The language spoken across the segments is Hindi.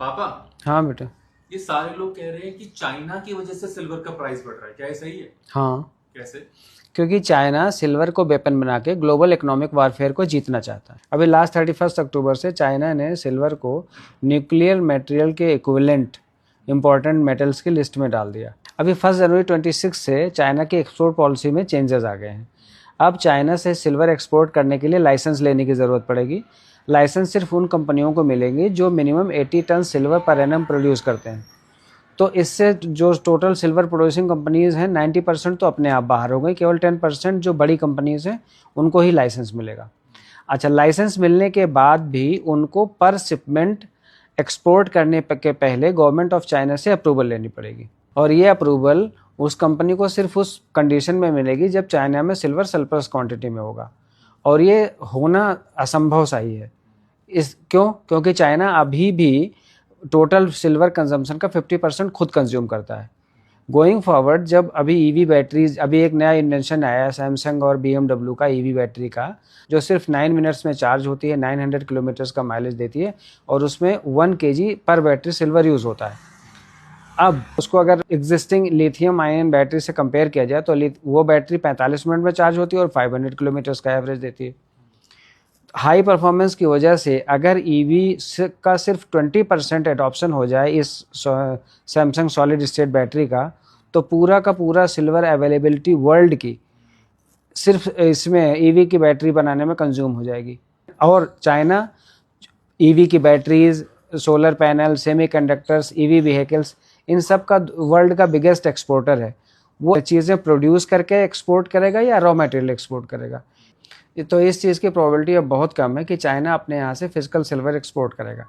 पापा, हाँ बेटा। ये सारे लोग कह रहे हैं कि चाइना की वजह से सिल्वर का प्राइस बढ़ रहा है, क्या ये सही है? हाँ, कैसे? क्योंकि चाइना सिल्वर को वेपन बना के ग्लोबल इकोनॉमिक वारफेयर को जीतना चाहता है। अभी लास्ट 31 अक्टूबर से चाइना ने सिल्वर को न्यूक्लियर मटेरियल के इक्विवेलेंट इंपॉर्टेंट मेटल्स की लिस्ट में डाल दिया। अभी 1 जनवरी 26 से चाइना की एक्सपोर्ट पॉलिसी में चेंजेस आ गए हैं। अब चाइना से सिल्वर एक्सपोर्ट करने के लिए लाइसेंस लेने की ज़रूरत पड़ेगी। लाइसेंस सिर्फ उन कंपनियों को मिलेंगी जो minimum 80 ton silver per annum produce करते हैं। तो इससे जो टोटल सिल्वर प्रोड्यूसिंग कंपनीज हैं 90% तो अपने आप बाहर हो गई, केवल 10% जो बड़ी कंपनीज हैं उनको ही लाइसेंस मिलेगा। अच्छा, लाइसेंस मिलने के बाद भी उनको पर शिपमेंट एक्सपोर्ट करने के पहले गवर्नमेंट ऑफ चाइना से अप्रूवल लेनी पड़ेगी, और ये अप्रूवल उस कंपनी को सिर्फ उस कंडीशन में मिलेगी जब चाइना में सिल्वर सरप्लस क्वांटिटी में होगा, और ये होना असंभव सा ही है। क्योंकि चाइना अभी भी टोटल सिल्वर कंजम्पशन का 50% खुद कंज्यूम करता है। गोइंग फॉरवर्ड, जब अभी ईवी बैटरीज, अभी एक नया इन्वेंशन आया है सैमसंग और BMW का ईवी बैटरी का, जो सिर्फ 9 मिनट्स में चार्ज होती है, 900 किलोमीटर्स का माइलेज देती है, और उसमें 1 kg पर बैटरी सिल्वर यूज़ होता है। अब उसको अगर एग्जिस्टिंग लिथियम आयन बैटरी से कंपेयर किया जाए तो वो बैटरी 45 मिनट में चार्ज होती है और 500 किलोमीटर्स का एवरेज देती है। हाई परफॉर्मेंस की वजह से अगर ईवी का सिर्फ 20% एडॉप्शन हो जाए इस सैमसंग सॉलिड स्टेट बैटरी का, तो पूरा का पूरा सिल्वर अवेलेबिलिटी वर्ल्ड की सिर्फ इसमें ईवी की बैटरी बनाने में कंज्यूम हो जाएगी। और चाइना ईवी की batteries, solar panel, semiconductors, EV vehicles, इन सब का वर्ल्ड का बिगेस्ट एक्सपोर्टर है। वो चीज़ें प्रोड्यूस करके एक्सपोर्ट करेगा या रॉ मटेरियल एक्सपोर्ट करेगा। तो इस चीज़ की प्रोबेबिलिटी अब बहुत कम है कि चाइना अपने यहाँ से फिजिकल सिल्वर एक्सपोर्ट करेगा।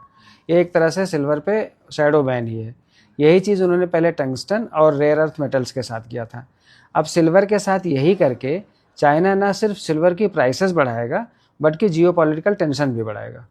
ये एक तरह से सिल्वर पे शैडो बैन ही है। यही चीज़ उन्होंने पहले टंगस्टन और रेयर अर्थ मेटल्स के साथ किया था। अब सिल्वर के साथ यही करके चाइना ना सिर्फ सिल्वर की प्राइसेस बढ़ाएगा बल्कि जियोपॉलिटिकल टेंशन भी बढ़ाएगा।